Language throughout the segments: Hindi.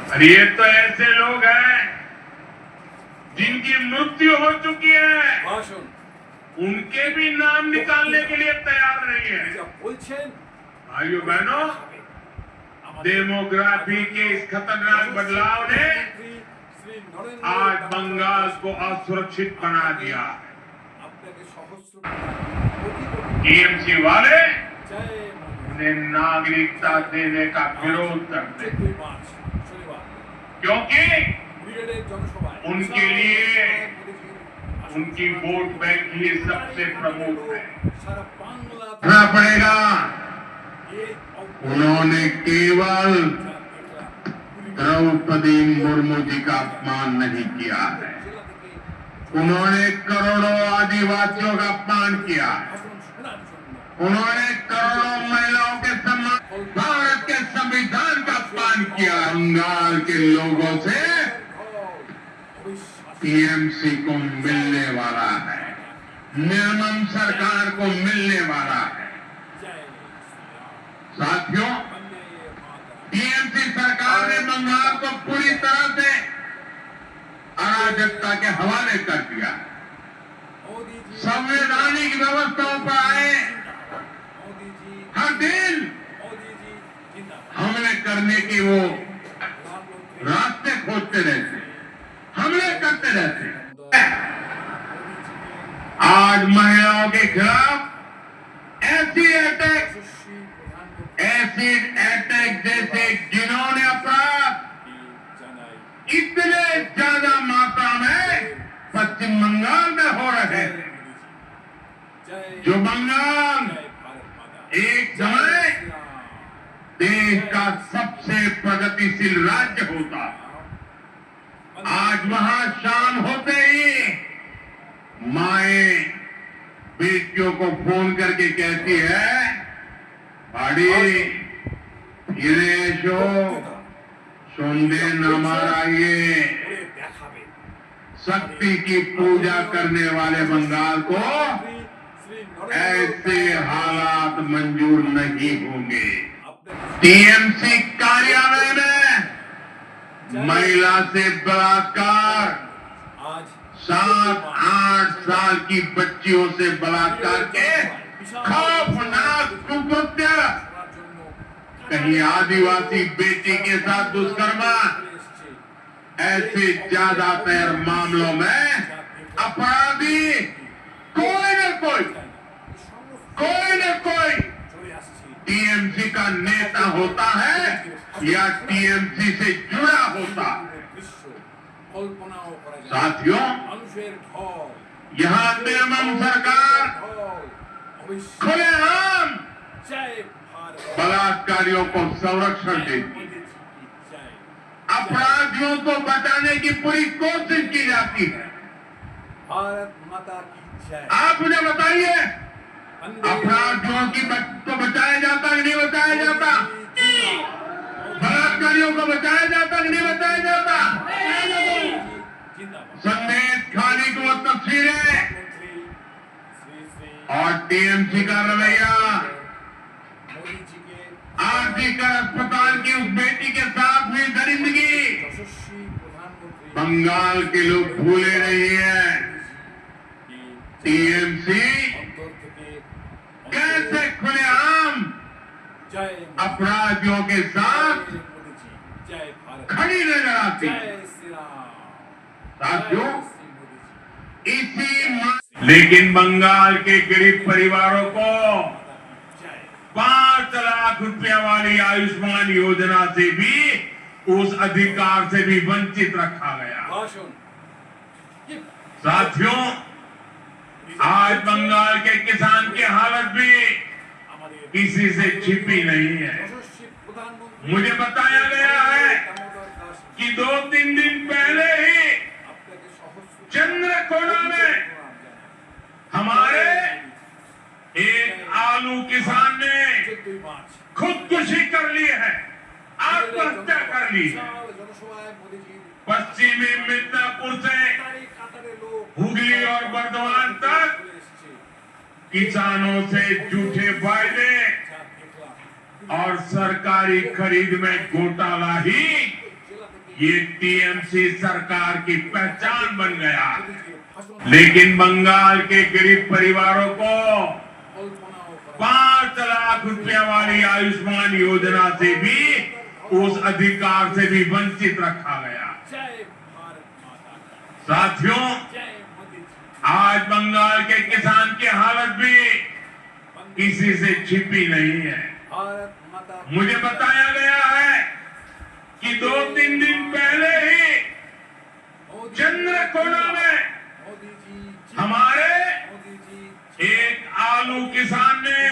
और ये तो ऐसे लोग हैं जिनकी मृत्यु हो चुकी है, उनके भी नाम निकालने के लिए तैयार नहीं है। भाइयों बहनों, डेमोग्राफी के इस खतरनाक बदलाव ने आज बंगाल को असुरक्षित बना दिया है। टीएमसी वाले उन्हें नागरिकता देने का विरोध करते हैं, क्योंकि उनके लिए उनकी वोट बैंक ही सबसे प्रमुख है। रखना पड़ेगा, उन्होंने केवल द्रौपदी मुर्मू जी का अपमान नहीं किया है, उन्होंने करोड़ों आदिवासियों का अपमान किया है, उन्होंने करोड़ों महिलाओं के सम्मान, भारत के संविधान का अपमान किया। बंगाल के लोगों से टीएमसी को मिलने वाला है, निर्मम सरकार को मिलने वाला है। साथियों, टीएमसी सरकार ने बंगाल को पूरी तरह से अराजकता के हवाले कर दिया। संवैधानिक व्यवस्थाओं पर आए हर दिन हमले करने की वो रास्ते खोजते रहते, हमले करते रहते। आज महिलाओं के खिलाफ एसिड अटैक जैसे जिन्होंने अपराध इतने ज्यादा मात्रा में पश्चिम बंगाल में हो रहे हैं, जो बंगाल एक समय देश का सबसे प्रगतिशील राज्य होता, आज वहां शाम होते ही माएं बेटियों को फोन करके कहती है, बाड़ी फिरे शो सुनदे नमारा ये शक्ति की पूजा करने वाले बंगाल को ऐसे हालात मंजूर नहीं होंगे। टीएमसी कार्यालय में महिला से बलात्कार, 7-8 साल की बच्चियों से बलात्कार के खौफनाक कुकृत्य, कहीं आदिवासी बेटी के साथ दुष्कर्म, ऐसे ज्यादातर मामलों में अपराधी कोई न कोई टीएमसी का नेता होता है या टीएमसी से जुड़ा होता है। साथियों, यहाँ निर्मम सरकार खुलेआम बलात्कारियों को संरक्षण देती है, अपराधियों को बचाने की पूरी कोशिश की जाती है। भारत माता की जय। आप मुझे बताइए, अपराधियों की को बचाया जाता कि नहीं बचाया जाता? बलात्कारियों को बचाया जाता कि नहीं बचाया जाता? संदेश खाने की वो तस्वीरें और टीएमसी का रवैया, आरजीकर अस्पताल की उस बेटी के साथ हुई दरिंदगी बंगाल के लोग भूले नहीं है। टीएमसी कैसे खुलेआम अपराधियों के साथ खड़ी नजर आती। साथियों, लेकिन बंगाल के गरीब परिवारों को 5 लाख रुपया वाली आयुष्मान योजना से भी, उस अधिकार से भी वंचित रखा गया। साथियों, आज बंगाल के किसान की हालत भी किसी से छिपी नहीं है। मुझे बताया गया है कि 2-3 दिन पहले ही चंद्रकोना में हमारे एक आलू किसान ने खुदकुशी कर ली है, आत्महत्या कर ली है। पश्चिमी मिदनापुर से हुगली और बर्धमान तक किसानों से झूठे वायदे और सरकारी खरीद में घोटाला ही ये टीएमसी सरकार की पहचान बन गया है। मोदीजी의 भाषण लेकिन बंगाल के गरीब परिवारों को कल्पना और 5 लाख रुपया वाली आयुष्मान योजना से भी उस अधिकार से भी वंचित रखा गया। जय भारत माता की साथियों, जय मोदी जी आज बंगाल के किसान की हालत भी किसी से छिपी नहीं है। भारत माता की मुझे बताया गया है कि 2-3 दिन पहले ही मोदी चंद्रकोना में मोदी जी हमारे मोदी जी एक आलू किसान ने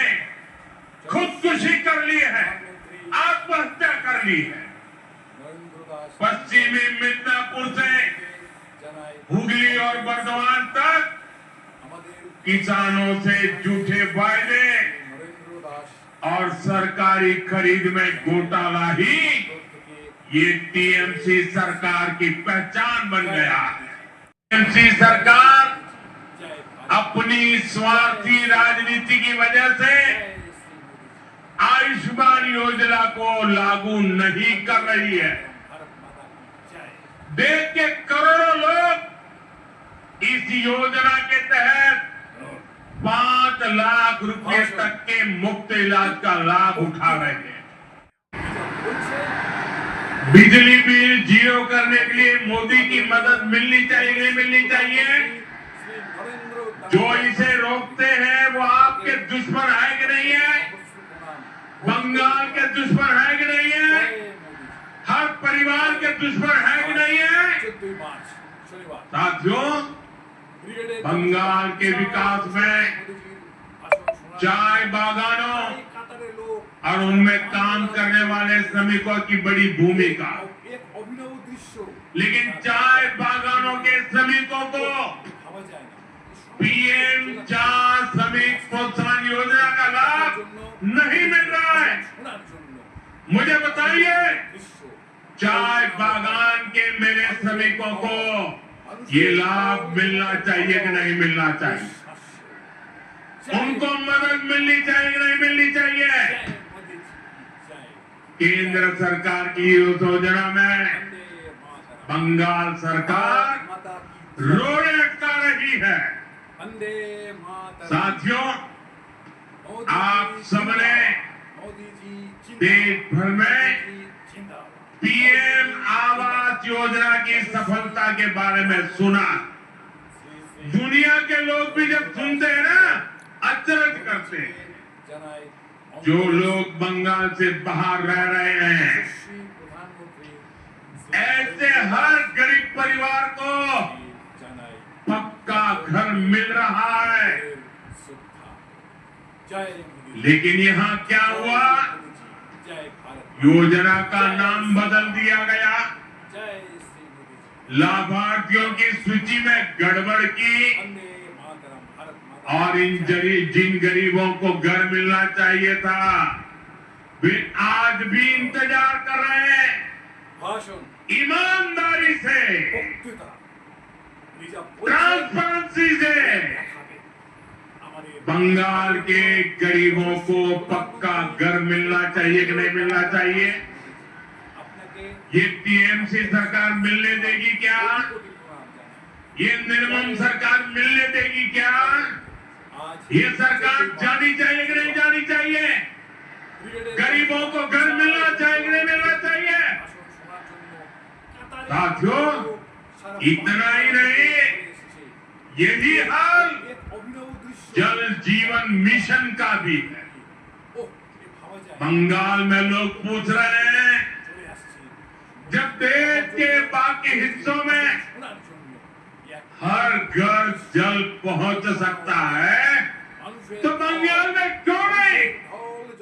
खुदकुशी कर ली है, प्रधानमंत्री आत्महत्या कर ली है। नरेंद्र दास पश्चिमी मिदनापुर से জানাই हुगली और बर्धमान तक আমাদের किसानों से झूठे वायदे नरेंद्र दास और सरकारी खरीद में घोटाला ही থেকে ये टीएमसी सरकार की पहचान बन गया है। टीएमसी सरकार जय भारत अपनी स्वार्थी राजनीति की वजह से जय श्री मोदी आयुष्मान योजना को लागू नहीं कर रही है। भारत माता की जय देश के करोड़ों लोग इस योजना के तहत 5 लाख रुपए तक के मुफ्त इलाज का लाभ उठा रहे हैं। বলছে बिजली बिल जीरो करने के लिए मोदी की मदद मिलनी चाहिए, नहीं मिलनी चाहिए? শ্রী নরেন্দ্র দাস जो इसे रोकते हैं वो आपके दुश्मन है कि नहीं है? बंगाल के दुश्मन है कि नहीं है? जय मोदी हर परिवार के दुश्मन है कि नहीं है? 14 मार्च शनिवार साथियों, ब्रिगेडियर बंगाल के विकास में चाय बागानों কাতারের লোক और उनमें काम करने वाले श्रमिकों की बड़ी भूमिका। এক অভিনব দৃশ্য लेकिन चाय बागानों के श्रमिकों को ভাবা যায় না पीएम चाय श्रमिक प्रोत्साहन योजना का लाभ नहीं मिल रहा है। শোনার জন্য मुझे बताइए, দৃশ্য चाय बागान के मेरे श्रमिकों को ये लाभ मिलना चाहिए कि नहीं मिलना चाहिए? उनको मदद मिलनी चाहिए कि नहीं मिलनी चाहिए? जय मोदी जी जय केंद्र सरकार की इस योजना में वंदे मातरम बंगाल सरकार माता की रोड़े अटका रही है। वंदे मातरम साथियों, मोदी आप जी सबने मोदी जी देश भर में जिंदाबाद पीएम आवास योजना की सफलता के बारे में सुना। दुनिया के लोग भी जब सुनते हैं ना, अचरज करते हैं। জানাই जो लोग बंगाल से बाहर रह रहे हैं, यशस्वी प्रधानमंत्री ऐसे हर गरीब परिवार को জানাই पक्का घर मिल रहा है। श्रद्धा जय मोदी लेकिन यहाँ क्या हुआ? मोदी जी जय भारत योजना का नाम बदल दिया गया, जय श्री मोदी जी लाभार्थियों की सूची में गड़बड़ की वंदे मातरम भारत माता और जिन गरीबों को घर मिलना चाहिए था वे आज भी इंतजार कर रहे हैं। भाषण ईमानदारी से, বক্তৃতা নিজা ट्रांसपेरेंसी से দেখাবে আমাদের बंगाल के गरीबों को पक्का घर मिलना चाहिए कि नहीं मिलना चाहिए? আপনাকে ये टीएमसी सरकार मिलने देगी क्या? কোটি প্রণাম জানাই ये निर्मम सरकार मिलने देगी क्या? আজ ये सरकार जानी चाहिए कि नहीं जानी चाहिए? ব্রিগেডের गरीबों को घर मिलना चाहिए कि नहीं मिलना चाहिए? ভাষণ শোনার জন্য কাতারে साथियों, সারা इतना ही नहीं, এসেছে यही हाल এক অভিনব দৃশ্য जल जीवन मिशन का भी है। ও এ ভাবা যায় बंगाल में लोग पूछ रहे हैं, চলে আসছে जब देश के बाकी हिस्सों में শোনার জন্য এক हर घर जल पहुंच सकता है মানুষের तो बंगाल में